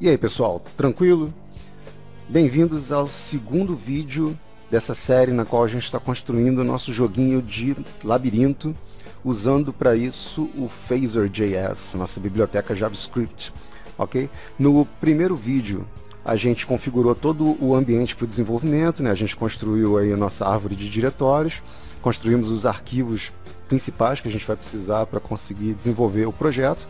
E aí pessoal, tranquilo? Bem-vindos ao segundo vídeo dessa série na qual a gente está construindo o nosso joguinho de labirinto, usando para isso o Phaser.js, nossa biblioteca JavaScript, ok? No primeiro vídeo a gente configurou todo o ambiente para o desenvolvimento, né? A gente construiu aí a nossa árvore de diretórios, construímos os arquivos principais que a gente vai precisar para conseguir desenvolver o projeto.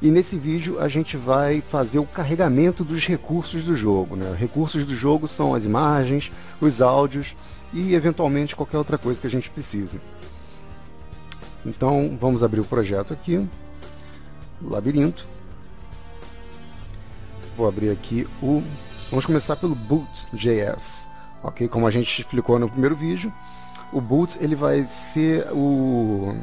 E nesse vídeo a gente vai fazer o carregamento dos recursos do jogo, né? Recursos do jogo são as imagens, os áudios e eventualmente qualquer outra coisa que a gente precise. Então vamos abrir o projeto aqui, labirinto. Vou abrir aqui vamos começar pelo boot.js, ok? Como a gente explicou no primeiro vídeo, o boot ele vai ser o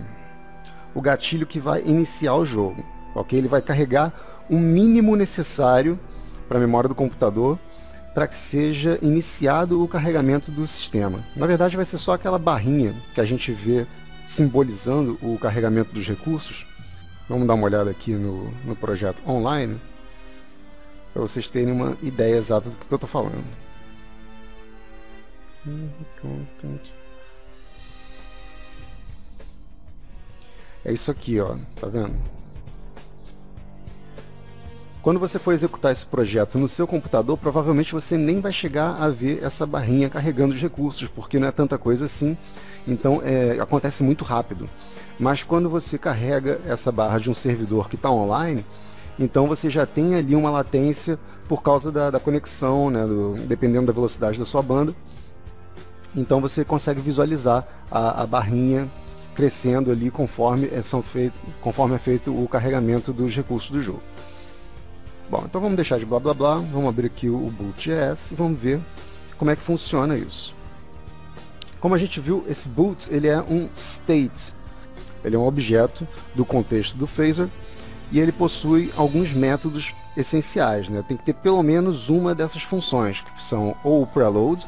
gatilho que vai iniciar o jogo. Okay? Ele vai carregar o mínimo necessário para a memória do computador para que seja iniciado o carregamento do sistema. Na verdade vai ser só aquela barrinha que a gente vê simbolizando o carregamento dos recursos. Vamos dar uma olhada aqui no projeto online para vocês terem uma ideia exata do que eu estou falando. É isso aqui, ó, tá vendo? Quando você for executar esse projeto no seu computador, provavelmente você nem vai chegar a ver essa barrinha carregando os recursos, porque não é tanta coisa assim, então acontece muito rápido. Mas quando você carrega essa barra de um servidor que está online, então você já tem ali uma latência por causa da conexão, né, dependendo da velocidade da sua banda. Então você consegue visualizar a barrinha crescendo ali conforme é feito o carregamento dos recursos do jogo. Bom, então vamos deixar de blá blá blá, vamos abrir aqui o boot.js e vamos ver como é que funciona isso. Como a gente viu, esse boot ele é um state, ele é um objeto do contexto do Phaser e ele possui alguns métodos essenciais, né? Tem que ter pelo menos uma dessas funções, que são ou o preload,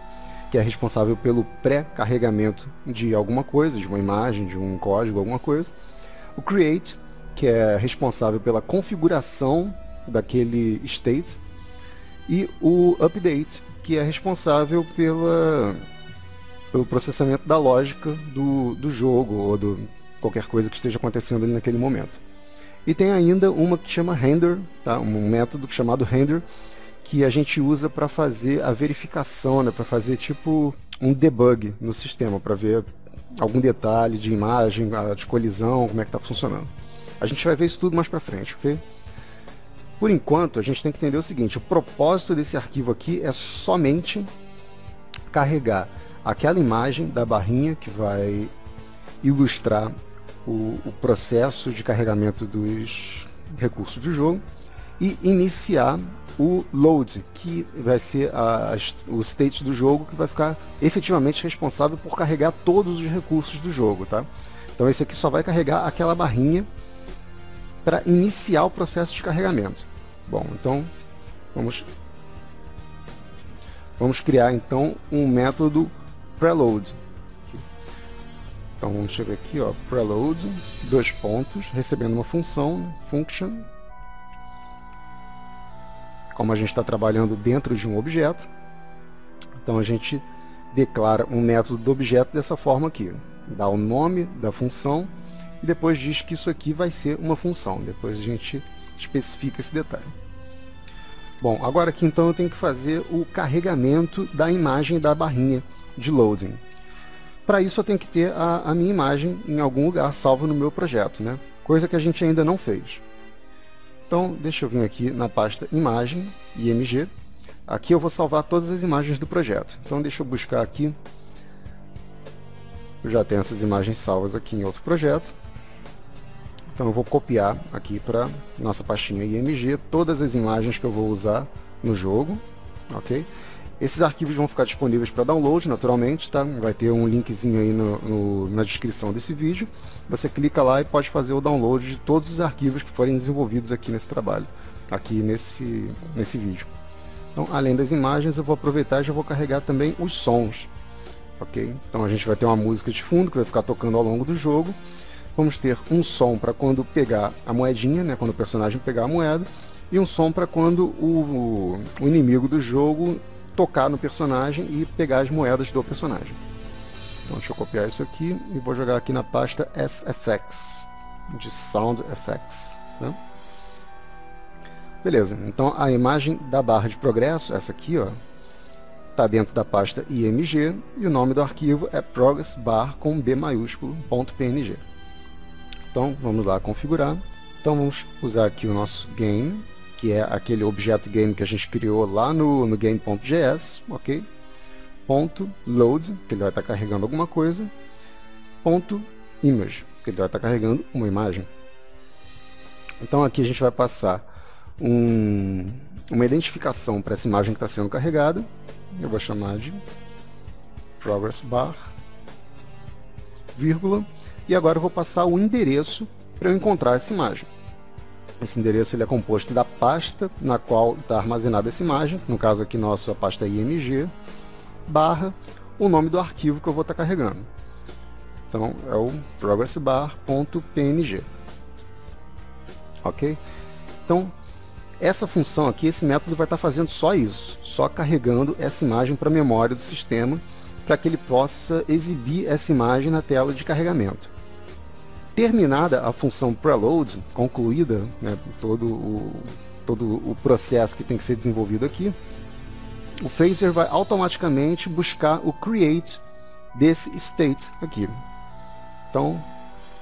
que é responsável pelo pré-carregamento de alguma coisa, de uma imagem, de um código, alguma coisa, o create, que é responsável pela configuração daquele state, e o update, que é responsável pelo processamento da lógica do jogo ou qualquer coisa que esteja acontecendo ali naquele momento. E tem ainda uma que chama render, tá? Um método chamado render, que a gente usa para fazer a verificação, né? Para fazer tipo um debug no sistema, para ver algum detalhe de imagem, de colisão, como é que está funcionando. A gente vai ver isso tudo mais para frente, ok? Por enquanto, a gente tem que entender o seguinte: o propósito desse arquivo aqui é somente carregar aquela imagem da barrinha que vai ilustrar o processo de carregamento dos recursos do jogo e iniciar o load, que vai ser o state do jogo que vai ficar efetivamente responsável por carregar todos os recursos do jogo, tá? Então esse aqui só vai carregar aquela barrinha para iniciar o processo de carregamento. Bom, então vamos criar então um método preload. Então vamos chegar aqui, ó, preload, dois pontos, recebendo uma função, function. Como a gente está trabalhando dentro de um objeto, então a gente declara um método do objeto dessa forma aqui, dá o nome da função e depois diz que isso aqui vai ser uma função. Depois a gente especifica esse detalhe. Bom, agora aqui então eu tenho que fazer o carregamento da imagem da barrinha de loading. Para isso eu tenho que ter a minha imagem em algum lugar salva no meu projeto, né? Coisa que a gente ainda não fez. Então deixa eu vir aqui na pasta imagem, img. Aqui eu vou salvar todas as imagens do projeto. Então deixa eu buscar aqui. Eu já tenho essas imagens salvas aqui em outro projeto. Então eu vou copiar aqui para nossa pastinha img todas as imagens que eu vou usar no jogo, ok? Esses arquivos vão ficar disponíveis para download, naturalmente, tá? Vai ter um linkzinho aí na descrição desse vídeo. Você clica lá e pode fazer o download de todos os arquivos que forem desenvolvidos aqui nesse trabalho, aqui nesse vídeo. Então, além das imagens, eu vou aproveitar e já vou carregar também os sons, ok? Então a gente vai ter uma música de fundo que vai ficar tocando ao longo do jogo. Vamos ter um som para quando pegar a moedinha, né? Quando o personagem pegar a moeda, e um som para quando o inimigo do jogo tocar no personagem e pegar as moedas do personagem. Então deixa eu copiar isso aqui e vou jogar aqui na pasta SFX, de Sound Effects, né? Beleza, então a imagem da barra de progresso, essa aqui, ó, está dentro da pasta IMG e o nome do arquivo é progressbar com B maiúsculo, .png. Então vamos lá configurar. Então vamos usar aqui o nosso game, que é aquele objeto game que a gente criou lá no game.js, ok? Ponto load, que ele vai estar carregando alguma coisa, ponto image, que ele vai estar carregando uma imagem. Então aqui a gente vai passar uma identificação para essa imagem que está sendo carregada. Eu vou chamar de progress bar, vírgula, e agora eu vou passar o endereço para eu encontrar essa imagem. Esse endereço ele é composto da pasta na qual está armazenada essa imagem, no caso aqui nossa pasta IMG, barra o nome do arquivo que eu vou estar carregando. Então é o progressbar.png. Ok? Então essa função aqui, esse método vai estar fazendo só isso, só carregando essa imagem para a memória do sistema, para que ele possa exibir essa imagem na tela de carregamento. Terminada a função preload, concluída, né, todo o processo que tem que ser desenvolvido aqui, o Phaser vai automaticamente buscar o create desse state aqui. Então,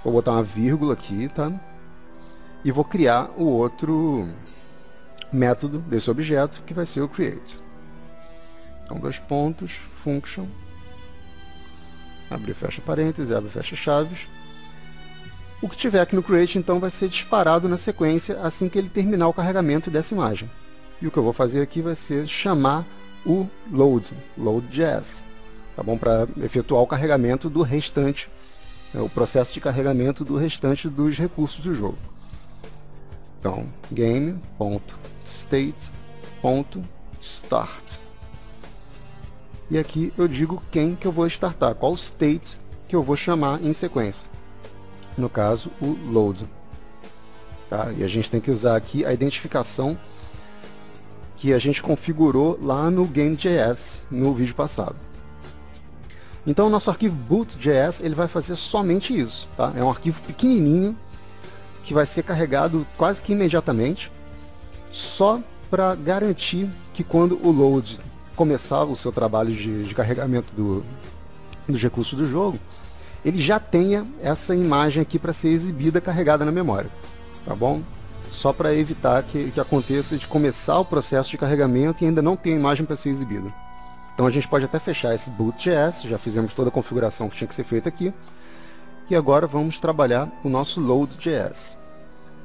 vou botar uma vírgula aqui, tá? E vou criar o outro método desse objeto, que vai ser o create. Então, dois pontos, function, abre e fecha parênteses, abre e fecha chaves. O que tiver aqui no create, então, vai ser disparado na sequência assim que ele terminar o carregamento dessa imagem. E o que eu vou fazer aqui vai ser chamar o load.js, tá bom? Para efetuar o carregamento do restante, o processo de carregamento do restante dos recursos do jogo. Então, game.state.start. E aqui eu digo quem que eu vou startar, qual state que eu vou chamar em sequência. No caso, o load. Tá? E a gente tem que usar aqui a identificação que a gente configurou lá no game.js, no vídeo passado. Então o nosso arquivo boot.js ele vai fazer somente isso. Tá? É um arquivo pequenininho, que vai ser carregado quase que imediatamente, só para garantir que quando o load começar o seu trabalho de carregamento dos recursos do jogo, ele já tenha essa imagem aqui para ser exibida, carregada na memória, tá bom? Só para evitar que aconteça de começar o processo de carregamento e ainda não ter a imagem para ser exibida. Então a gente pode até fechar esse boot.js, já fizemos toda a configuração que tinha que ser feita aqui, e agora vamos trabalhar o nosso load.js,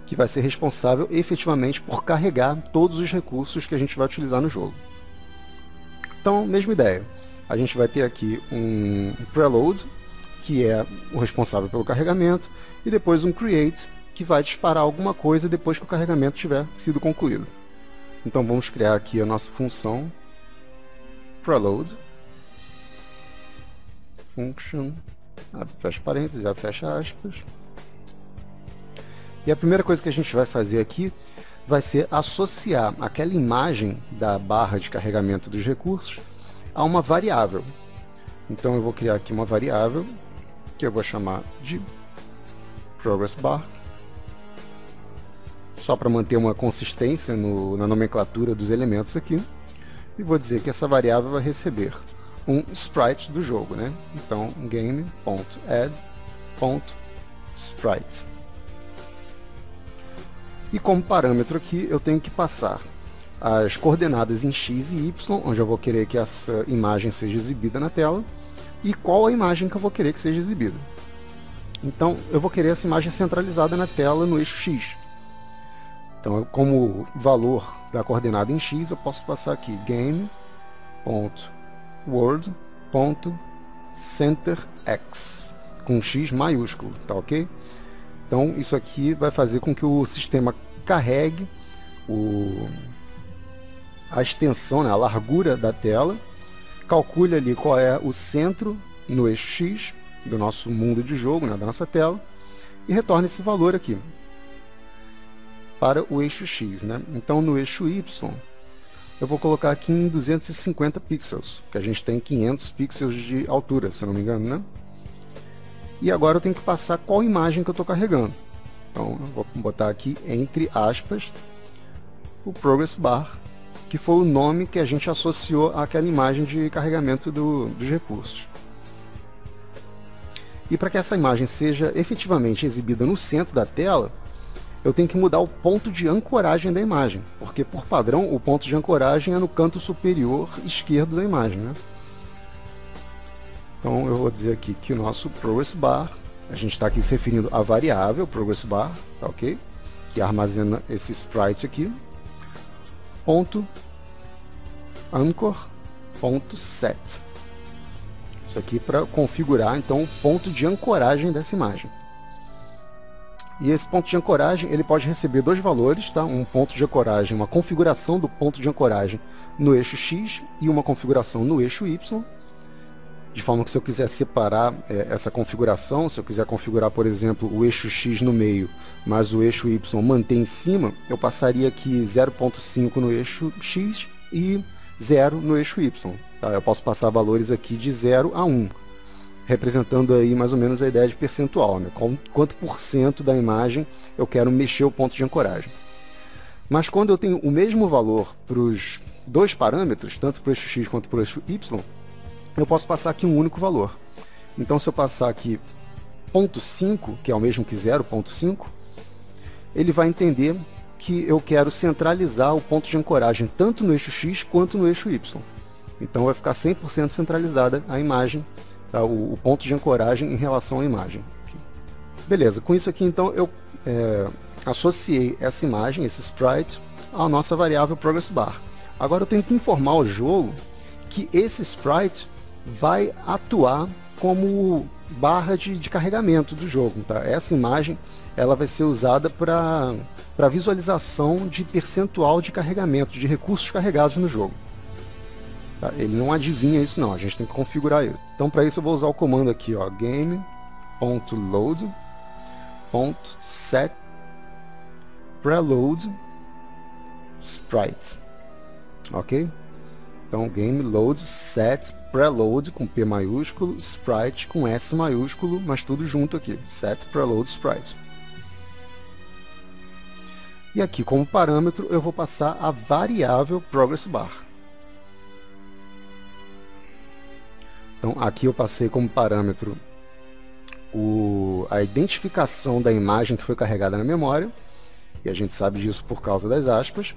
que vai ser responsável efetivamente por carregar todos os recursos que a gente vai utilizar no jogo. Então, mesma ideia, a gente vai ter aqui um preload, que é o responsável pelo carregamento, e depois um create, que vai disparar alguma coisa depois que o carregamento tiver sido concluído. Então vamos criar aqui a nossa função preload, function, abre, fecha parênteses, abre, fecha aspas. E a primeira coisa que a gente vai fazer aqui vai ser associar aquela imagem da barra de carregamento dos recursos a uma variável. Então eu vou criar aqui uma variável que eu vou chamar de progressbar, só para manter uma consistência na nomenclatura dos elementos aqui, e vou dizer que essa variável vai receber um sprite do jogo, né? Então game.add.sprite. E como parâmetro aqui eu tenho que passar as coordenadas em x e y, onde eu vou querer que essa imagem seja exibida na tela, e qual a imagem que eu vou querer que seja exibida. Então eu vou querer essa imagem centralizada na tela no eixo x. Então, como valor da coordenada em x, eu posso passar aqui game.word.centerx, com x maiúsculo, tá ok? Então isso aqui vai fazer com que o sistema carregue a extensão, né, a largura da tela, calcule ali qual é o centro no eixo x do nosso mundo de jogo, né, da nossa tela, e retorne esse valor aqui. para o eixo X, né? Então no eixo Y eu vou colocar aqui em 250 pixels, que a gente tem 500 pixels de altura, se não me engano, né? E agora eu tenho que passar qual imagem que eu estou carregando. Então eu vou botar aqui entre aspas o Progress Bar, que foi o nome que a gente associou àquela imagem de carregamento dos recursos. E para que essa imagem seja efetivamente exibida no centro da tela, eu tenho que mudar o ponto de ancoragem da imagem, porque por padrão o ponto de ancoragem é no canto superior esquerdo da imagem, né? Então eu vou dizer aqui que o nosso Progress Bar, a gente está aqui se referindo à variável Progress Bar, tá ok? Que armazena esse sprite aqui, ponto anchor ponto set. Isso aqui para configurar então o ponto de ancoragem dessa imagem. E esse ponto de ancoragem ele pode receber dois valores, tá? Um ponto de ancoragem, uma configuração do ponto de ancoragem no eixo X e uma configuração no eixo Y. De forma que se eu quiser separar essa configuração, se eu quiser configurar, por exemplo, o eixo X no meio, mas o eixo Y manter em cima, eu passaria aqui 0.5 no eixo X e 0 no eixo Y. Tá? Eu posso passar valores aqui de 0 a 1. Representando aí mais ou menos a ideia de percentual, né? Quanto por cento da imagem eu quero mexer o ponto de ancoragem. Mas quando eu tenho o mesmo valor para os dois parâmetros, tanto para o eixo X quanto para o eixo Y, eu posso passar aqui um único valor. Então se eu passar aqui 0.5, que é o mesmo que 0.5, ele vai entender que eu quero centralizar o ponto de ancoragem tanto no eixo X quanto no eixo Y. Então vai ficar 100% centralizada a imagem, tá? O ponto de ancoragem em relação à imagem. Beleza, com isso aqui então eu associei essa imagem, esse sprite, à nossa variável Progress Bar. Agora eu tenho que informar o jogo que esse sprite vai atuar como barra de carregamento do jogo. Tá? Essa imagem ela vai ser usada para visualização de percentual de carregamento, de recursos carregados no jogo. Tá? Ele não adivinha isso não, a gente tem que configurar ele. Então para isso eu vou usar o comando aqui, ó, game.load.set preload sprite. Ok? Então game load set preload com P maiúsculo, sprite com S maiúsculo, mas tudo junto aqui, set preload sprite. E aqui como parâmetro eu vou passar a variável Progress Bar. Então aqui eu passei como parâmetro a identificação da imagem que foi carregada na memória, e a gente sabe disso por causa das aspas.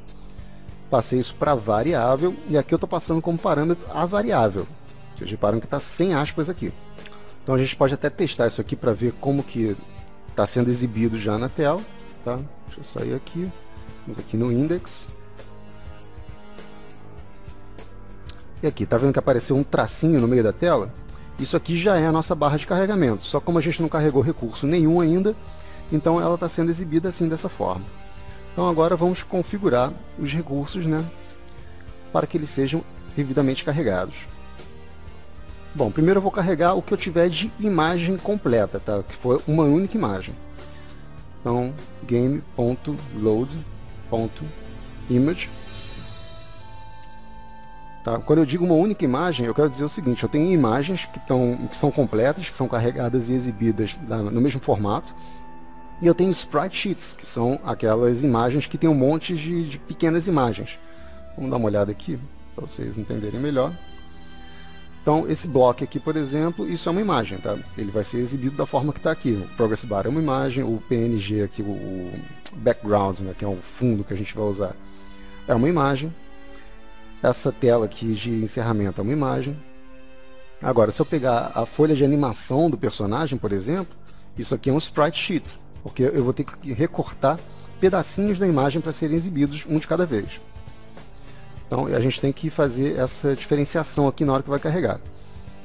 Passei isso para variável, e aqui eu estou passando como parâmetro a variável. Vocês reparam que está sem aspas aqui. Então a gente pode até testar isso aqui para ver como que está sendo exibido já na tela. Tá? Deixa eu sair aqui, vamos aqui no index. E aqui, tá vendo que apareceu um tracinho no meio da tela? Isso aqui já é a nossa barra de carregamento, só como a gente não carregou recurso nenhum ainda, então ela está sendo exibida assim dessa forma. Então agora vamos configurar os recursos, né, para que eles sejam devidamente carregados. Bom, primeiro eu vou carregar o que eu tiver de imagem completa, tá? Que for uma única imagem. Então, game.load.image. Tá? Quando eu digo uma única imagem, eu quero dizer o seguinte: eu tenho imagens que são completas, que são carregadas e exibidas no mesmo formato, e eu tenho sprite sheets, que são aquelas imagens que tem um monte de pequenas imagens. Vamos dar uma olhada aqui, para vocês entenderem melhor. Então, esse bloco aqui, por exemplo, isso é uma imagem, tá? Ele vai ser exibido da forma que está aqui. O Progress Bar é uma imagem, o PNG aqui, o background, né, que é o fundo que a gente vai usar, é uma imagem. Essa tela aqui de encerramento é uma imagem. Agora, se eu pegar a folha de animação do personagem, por exemplo, isso aqui é um sprite sheet, porque eu vou ter que recortar pedacinhos da imagem para serem exibidos um de cada vez. Então a gente tem que fazer essa diferenciação aqui na hora que vai carregar.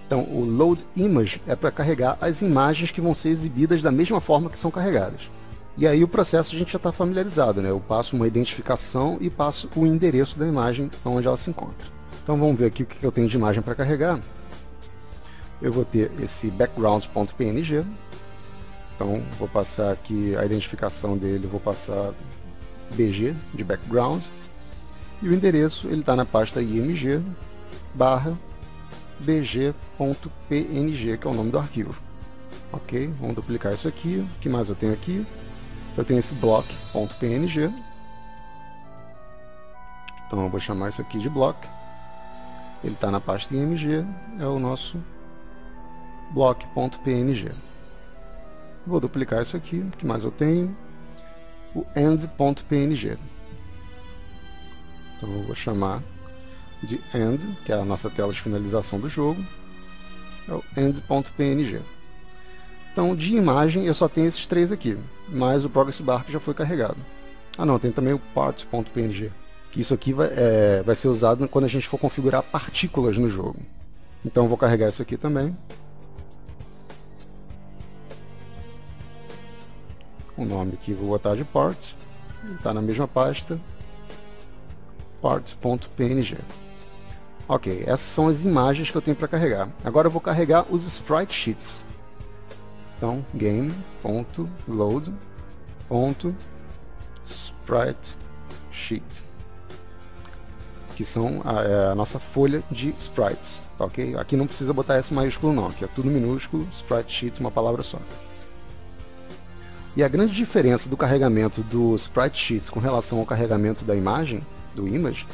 Então o load image é para carregar as imagens que vão ser exibidas da mesma forma que são carregadas. E aí o processo a gente já está familiarizado, né? Eu passo uma identificação e passo o endereço da imagem onde ela se encontra. Então vamos ver aqui o que eu tenho de imagem para carregar. Eu vou ter esse background.png. Então vou passar aqui a identificação dele, vou passar BG de background, e o endereço ele está na pasta img barra bg.png, que é o nome do arquivo. Ok, vamos duplicar isso aqui. O que mais eu tenho aqui? Eu tenho esse block.png, então eu vou chamar isso aqui de block. Ele está na pasta img, é o nosso block.png. Vou duplicar isso aqui. O que mais eu tenho? O end.png. Então eu vou chamar de end, que é a nossa tela de finalização do jogo. É o end.png. Então de imagem eu só tenho esses três aqui, mas o progress bar que já foi carregado. Ah não, tem também o parts.png, que isso aqui vai ser usado quando a gente for configurar partículas no jogo. Então eu vou carregar isso aqui também. O nome aqui vou botar de parts, está na mesma pasta, parts.png. Ok, essas são as imagens que eu tenho para carregar. Agora eu vou carregar os sprite sheets. Então, game.load.sprite.sheet, que são a nossa folha de sprites, tá, ok? Aqui não precisa botar S maiúsculo não, aqui é tudo minúsculo, sprite sheet, uma palavra só. E a grande diferença do carregamento do sprite sheets com relação ao carregamento da imagem, do image,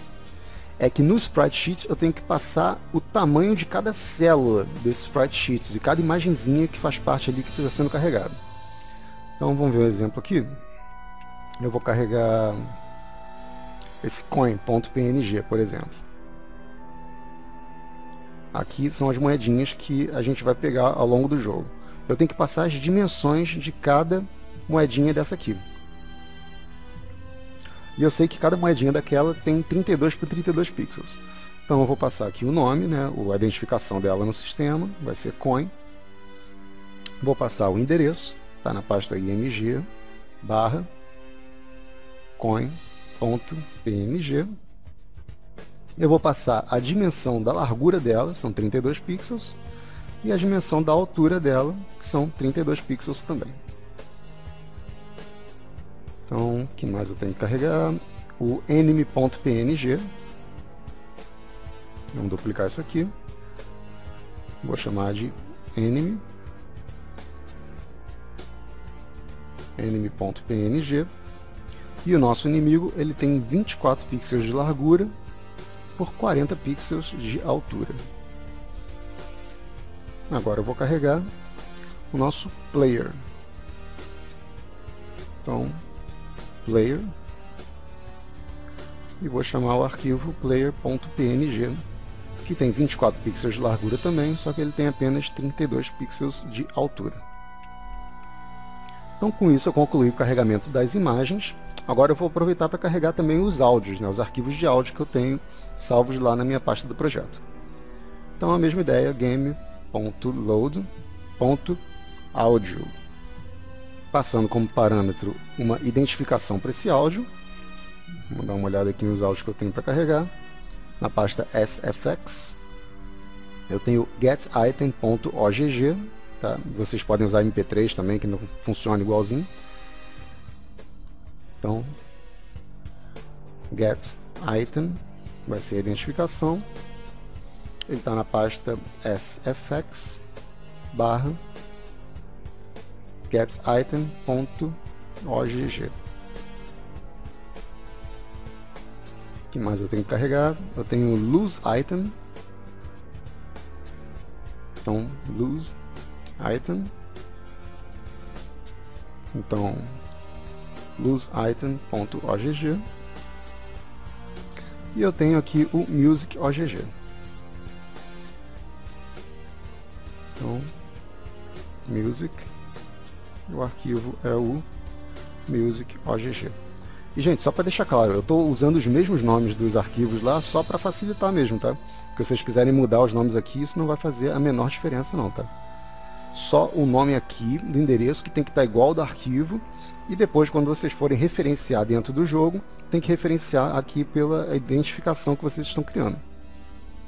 é que no sprite sheet eu tenho que passar o tamanho de cada célula desses sprite sheets, de cada imagenzinha que faz parte ali que está sendo carregado. Então vamos ver um exemplo aqui. Eu vou carregar esse coin.png, por exemplo. Aqui são as moedinhas que a gente vai pegar ao longo do jogo. Eu tenho que passar as dimensões de cada moedinha dessa aqui. E eu sei que cada moedinha daquela tem 32 por 32 pixels. Então eu vou passar aqui o nome, né, a identificação dela no sistema, vai ser coin. Vou passar o endereço, está na pasta img barra coin.png. Eu vou passar a dimensão da largura dela, são 32 pixels, e a dimensão da altura dela, que são 32 pixels também. Então, o que mais eu tenho que carregar? O enemy.png. Vamos duplicar isso aqui. Vou chamar de enemy. enemy.png. E o nosso inimigo ele tem 24 pixels de largura por 40 pixels de altura. Agora eu vou carregar o nosso player. Então, player, e vou chamar o arquivo player.png, que tem 24 pixels de largura também, só que ele tem apenas 32 pixels de altura. Então com isso eu concluí o carregamento das imagens. Agora eu vou aproveitar para carregar também os áudios, né, os arquivos de áudio que eu tenho salvos lá na minha pasta do projeto. Então a mesma ideia, game.load.audio, passando como parâmetro uma identificação para esse áudio. Vamos dar uma olhada aqui nos áudios que eu tenho para carregar. Na pasta sfx, eu tenho getitem.ogg, tá? Vocês podem usar mp3 também, que não funciona igualzinho. Então, getitem vai ser a identificação. Ele está na pasta sfx barra getitem.ogg. O que mais eu tenho que carregar? Eu tenho loseItem. Então, loseItem. Então, loseItem.ogg. E eu tenho aqui o music.ogg. Então, music. O arquivo é o music.ogg. E gente, só para deixar claro, eu estou usando os mesmos nomes dos arquivos lá só para facilitar mesmo, tá? Porque se vocês quiserem mudar os nomes aqui, isso não vai fazer a menor diferença não, tá? Só o nome aqui do endereço que tem que estar igual ao do arquivo, e depois quando vocês forem referenciar dentro do jogo, tem que referenciar aqui pela identificação que vocês estão criando.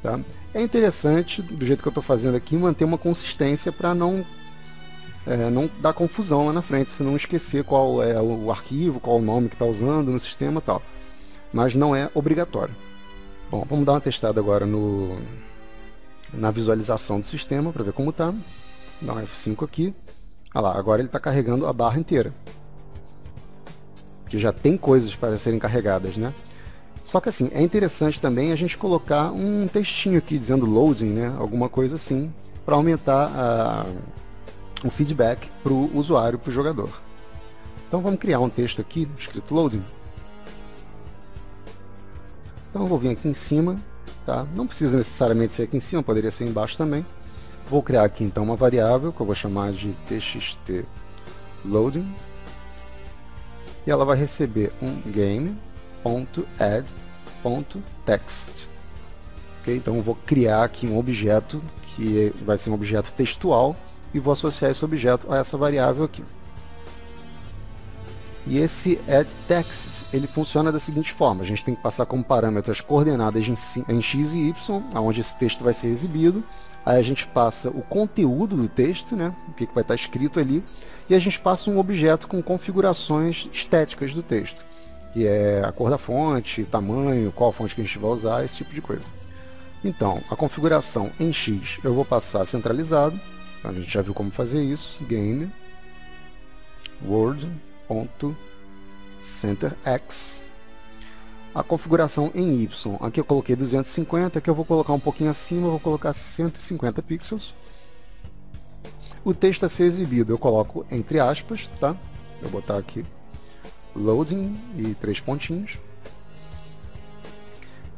Tá? É interessante, do jeito que eu estou fazendo aqui, manter uma consistência para não não dar confusão lá na frente, se não esquecer qual é o arquivo, qual o nome que está usando no sistema e tal. Mas não é obrigatório. Bom, vamos dar uma testada agora na visualização do sistema para ver como está. Dá um F5 aqui. Olha lá, agora ele está carregando a barra inteira. Que já tem coisas para serem carregadas, né? Só que assim, é interessante também a gente colocar um textinho aqui dizendo loading, né? Alguma coisa assim, para aumentar o feedback para o usuário, para o jogador. Então vamos criar um texto aqui, escrito loading. Então eu vou vir aqui em cima, tá? Não precisa necessariamente ser aqui em cima, poderia ser embaixo também. Vou criar aqui então uma variável que eu vou chamar de txt loading. E ela vai receber um game.add.text. Okay? Então eu vou criar aqui um objeto que vai ser um objeto textual e vou associar esse objeto a essa variável aqui. E esse addText, ele funciona da seguinte forma: a gente tem que passar como parâmetro as coordenadas em x e y, onde esse texto vai ser exibido. Aí a gente passa o conteúdo do texto, né, o que vai estar escrito ali, e a gente passa um objeto com configurações estéticas do texto, que é a cor da fonte, tamanho, qual fonte que a gente vai usar, esse tipo de coisa. Então, a configuração em x eu vou passar centralizado, então a gente já viu como fazer isso, game word.centerx. A configuração em Y, aqui eu coloquei 250, aqui eu vou colocar um pouquinho acima, eu vou colocar 150 pixels. O texto a ser exibido eu coloco entre aspas, tá? Vou botar aqui loading e 3 pontinhos.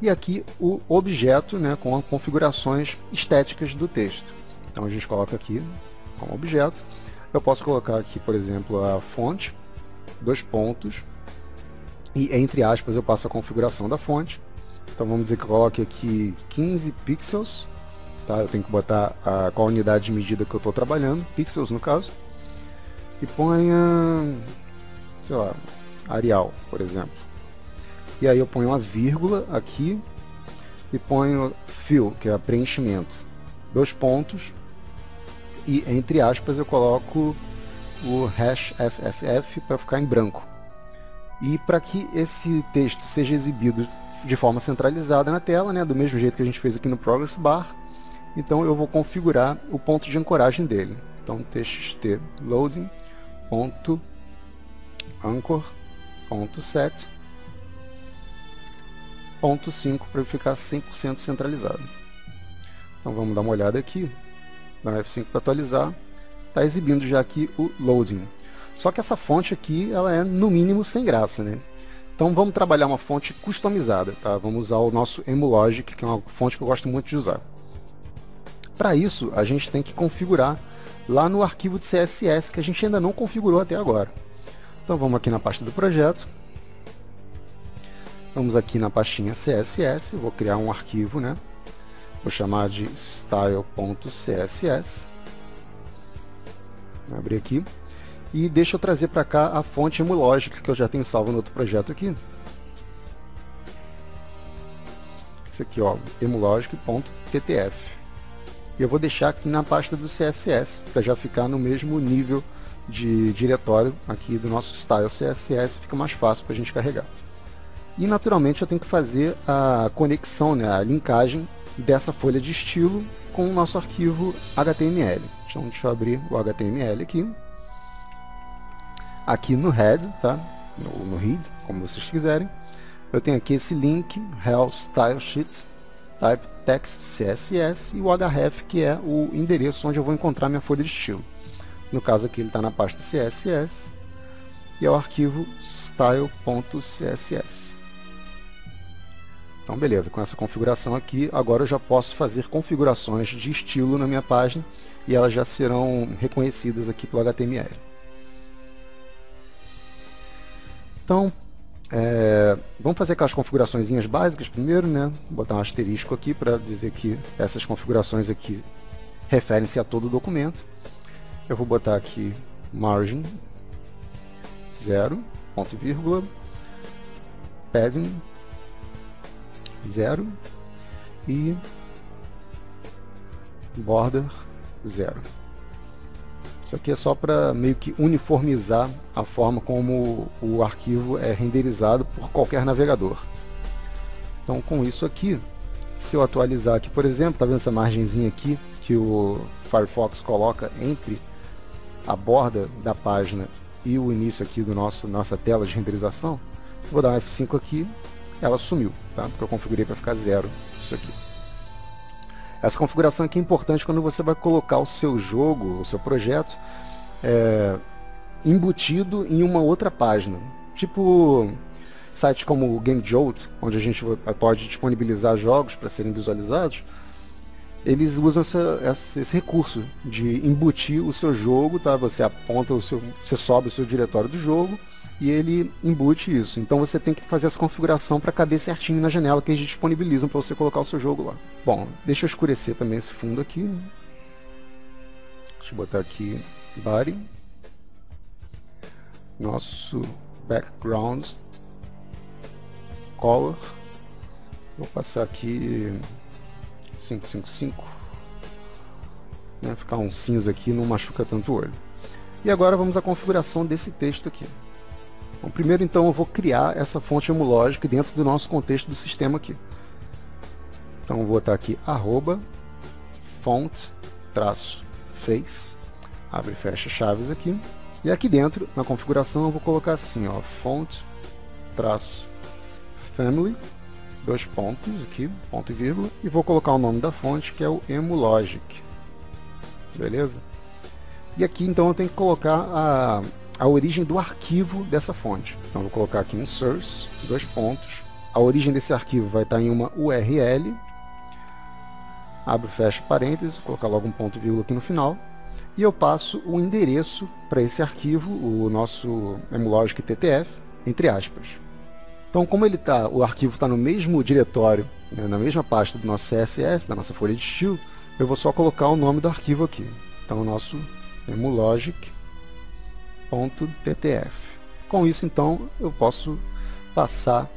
E aqui o objeto, né, com as configurações estéticas do texto. Então a gente coloca aqui como objeto. Eu posso colocar aqui, por exemplo, a fonte, 2 pontos. E entre aspas eu passo a configuração da fonte. Então vamos dizer que eu coloque aqui 15 pixels, tá? Eu tenho que botar qual a unidade de medida que eu estou trabalhando, pixels no caso. E ponha, sei lá, Arial, por exemplo. E aí eu ponho uma vírgula aqui e ponho fill, que é preenchimento, 2 pontos. E entre aspas eu coloco o #FFF para ficar em branco. E para que esse texto seja exibido de forma centralizada na tela, né, do mesmo jeito que a gente fez aqui no Progress Bar, então eu vou configurar o ponto de ancoragem dele. Então txt loading.anchor.set ponto 5 para ele ficar 100% centralizado. Então vamos dar uma olhada aqui, dá um F5 para atualizar, está exibindo já aqui o loading. Só que essa fonte aqui, ela é no mínimo sem graça, né? Então vamos trabalhar uma fonte customizada, tá? Vamos usar o nosso Emulogic, que é uma fonte que eu gosto muito de usar. Para isso, a gente tem que configurar lá no arquivo de CSS, que a gente ainda não configurou até agora. Então vamos aqui na pasta do projeto. Vamos aqui na pastinha CSS, vou criar um arquivo, né? Vou chamar de style.css. Vou abrir aqui. E deixa eu trazer para cá a fonte Emulogic, que eu já tenho salvo no outro projeto aqui. Esse aqui, ó, emulogic.ttf. E eu vou deixar aqui na pasta do CSS, para já ficar no mesmo nível de diretório aqui do nosso style CSS, fica mais fácil para a gente carregar. E naturalmente eu tenho que fazer a conexão, né, a linkagem dessa folha de estilo com o nosso arquivo HTML. Então deixa eu abrir o HTML aqui. Aqui no head, tá? No head, como vocês quiserem, eu tenho aqui esse link, health style sheet, type text CSS, e o href, que é o endereço onde eu vou encontrar minha folha de estilo. No caso aqui ele está na pasta CSS, e é o arquivo style.css. Então beleza, com essa configuração aqui, agora eu já posso fazer configurações de estilo na minha página, e elas já serão reconhecidas aqui pelo HTML. Então, vamos fazer aquelas configurações básicas primeiro, né? Vou botar um asterisco aqui para dizer que essas configurações aqui referem-se a todo o documento. Eu vou botar aqui margin 0, ponto e vírgula, padding 0 e border 0. Isso aqui é só para meio que uniformizar a forma como o arquivo é renderizado por qualquer navegador. Então, com isso aqui, se eu atualizar aqui, por exemplo, tá vendo essa margenzinha aqui que o Firefox coloca entre a borda da página e o início aqui do nossa tela de renderização? Vou dar um F5 aqui, ela sumiu, tá? Porque eu configurei para ficar 0 isso aqui. Essa configuração aqui é importante quando você vai colocar o seu jogo, o seu projeto, embutido em uma outra página. Tipo sites como o GameJolt, onde a gente pode disponibilizar jogos para serem visualizados, eles usam esse recurso de embutir o seu jogo, tá? Você aponta você sobe o seu diretório do jogo e ele embute isso. Então você tem que fazer essa configuração para caber certinho na janela que eles disponibilizam para você colocar o seu jogo lá. Bom, deixa eu escurecer também esse fundo aqui. Deixa eu botar aqui body. Nosso background color. Vou passar aqui 555. Né? Ficar um cinza aqui, não machuca tanto o olho. E agora vamos à configuração desse texto aqui. Bom, primeiro então eu vou criar essa fonte Emulogic dentro do nosso contexto do sistema aqui. Então eu vou botar aqui @font-face, abre e fecha chaves aqui. E aqui dentro, na configuração, eu vou colocar assim, ó, font-family, 2 pontos aqui, ponto e vírgula, e vou colocar o nome da fonte, que é o Emulogic. Beleza? E aqui então eu tenho que colocar a origem do arquivo dessa fonte. Então eu vou colocar aqui um source, 2 pontos. A origem desse arquivo vai estar em uma URL. Abre e fecha parênteses, vou colocar logo um ponto e vírgula aqui no final. E eu passo o endereço para esse arquivo, o nosso Emulogic TTF, entre aspas. Então, como o arquivo está no mesmo diretório, né, na mesma pasta do nosso CSS, da nossa folha de estilo, eu vou só colocar o nome do arquivo aqui. Então, o nosso Emulogic.ttf. Com isso, então, eu posso passar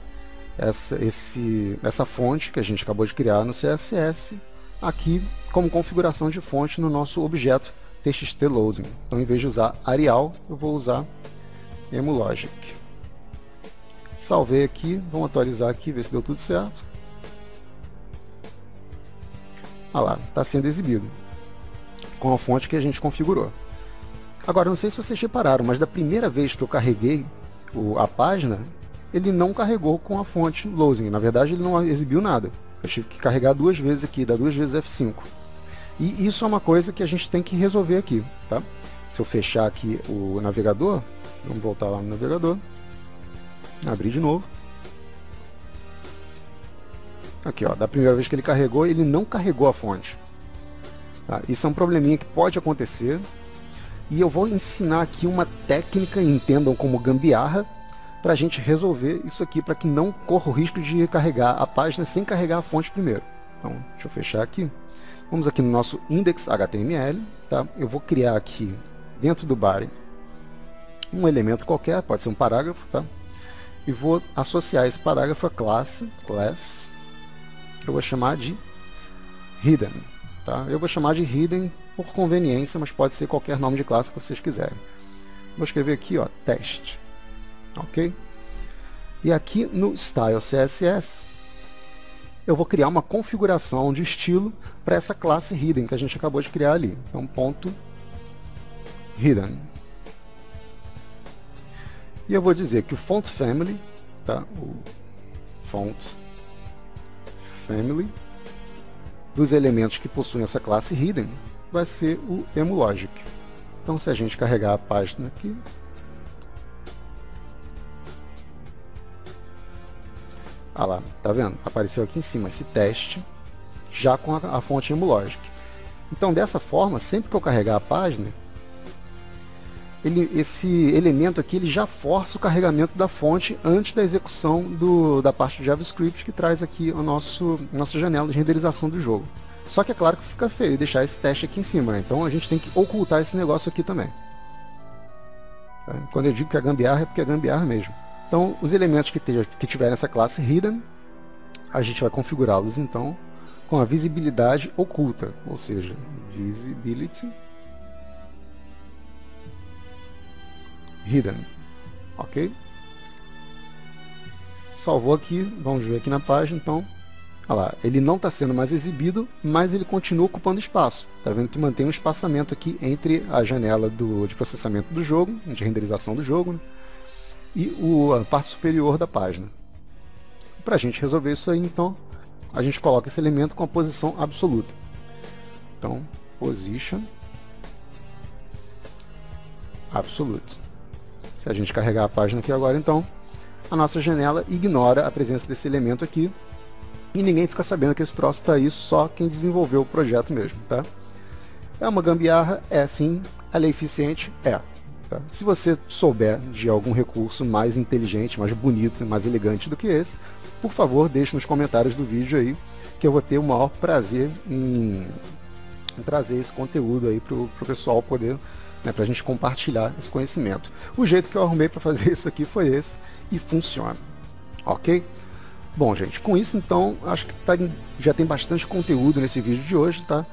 essa fonte que a gente acabou de criar no CSS aqui como configuração de fonte no nosso objeto txt loading. Então, em vez de usar Arial, eu vou usar Emulogic. Salvei aqui, vamos atualizar aqui, ver se deu tudo certo. Olha lá, está sendo exibido com a fonte que a gente configurou. Agora, não sei se vocês repararam, mas da primeira vez que eu carreguei a página, ele não carregou com a fonte loading. Na verdade, ele não exibiu nada. Eu tive que carregar 2 vezes aqui, dar 2 vezes F5. E isso é uma coisa que a gente tem que resolver aqui, tá? Se eu fechar aqui o navegador, vamos voltar lá no navegador, abrir de novo. Aqui, ó, da primeira vez que ele carregou, ele não carregou a fonte. Tá? Isso é um probleminha que pode acontecer. E eu vou ensinar aqui uma técnica, entendam como gambiarra, para a gente resolver isso aqui, para que não corra o risco de carregar a página sem carregar a fonte primeiro. Então, deixa eu fechar aqui. Vamos aqui no nosso index.html. Tá? Eu vou criar aqui, dentro do body, um elemento qualquer, pode ser um parágrafo, tá? E vou associar esse parágrafo à classe, class, que eu vou chamar de hidden. Tá? Eu vou chamar de hidden por conveniência, mas pode ser qualquer nome de classe que vocês quiserem. Vou escrever aqui, ó, test. Ok? E aqui no Style CSS, eu vou criar uma configuração de estilo para essa classe hidden que a gente acabou de criar ali. Então, ponto hidden. E eu vou dizer que o font family, tá? O font family dos elementos que possuem essa classe hidden vai ser o Emulogic. Então, se a gente carregar a página aqui, ah lá, tá vendo? Apareceu aqui em cima esse teste já com a fonte Emulogic. Então, dessa forma, sempre que eu carregar a página, esse elemento aqui ele já força o carregamento da fonte antes da execução da parte de JavaScript que traz aqui nossa janela de renderização do jogo. Só que é claro que fica feio deixar esse teste aqui em cima, né? Então a gente tem que ocultar esse negócio aqui também. Tá? Quando eu digo que é gambiarra, é porque é gambiarra mesmo. Então os elementos que tiverem essa classe hidden, a gente vai configurá-los então com a visibilidade oculta, ou seja, visibility hidden. Ok? Salvou aqui, vamos ver aqui na página, então, olha lá, ele não está sendo mais exibido, mas ele continua ocupando espaço. Está vendo que mantém um espaçamento aqui entre a janela de processamento do jogo, de renderização do jogo, né, e a parte superior da página. Para a gente resolver isso aí, então, a gente coloca esse elemento com a posição absoluta. Então, position absolute. Se a gente carregar a página aqui agora, então, a nossa janela ignora a presença desse elemento aqui e ninguém fica sabendo que esse troço está aí, só quem desenvolveu o projeto mesmo, tá? É uma gambiarra? É sim. Ela é eficiente? É. Tá? Se você souber de algum recurso mais inteligente, mais bonito, mais elegante do que esse, por favor, deixe nos comentários do vídeo aí, que eu vou ter o maior prazer em trazer esse conteúdo aí para o pessoal poder, né, para a gente compartilhar esse conhecimento. O jeito que eu arrumei para fazer isso aqui foi esse e funciona. Ok? Bom, gente, com isso então, acho que já tem bastante conteúdo nesse vídeo de hoje, tá?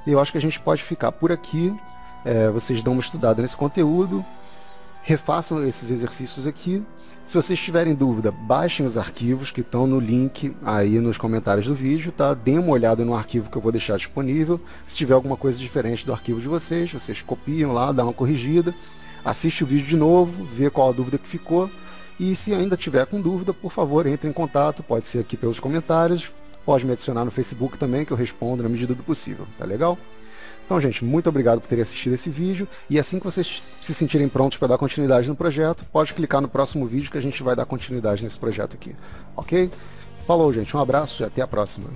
Eu acho que a gente pode ficar por aqui. Vocês dão uma estudada nesse conteúdo, refaçam esses exercícios aqui. Se vocês tiverem dúvida, baixem os arquivos que estão no link aí nos comentários do vídeo, tá? Deem uma olhada no arquivo que eu vou deixar disponível. Se tiver alguma coisa diferente do arquivo de vocês copiam lá, dão uma corrigida, assiste o vídeo de novo, vê qual a dúvida que ficou. E se ainda tiver com dúvida, por favor, entre em contato, pode ser aqui pelos comentários, pode me adicionar no Facebook também, que eu respondo na medida do possível, tá legal? Então, gente, muito obrigado por terem assistido esse vídeo, e assim que vocês se sentirem prontos para dar continuidade no projeto, pode clicar no próximo vídeo que a gente vai dar continuidade nesse projeto aqui, ok? Falou, gente, um abraço e até a próxima.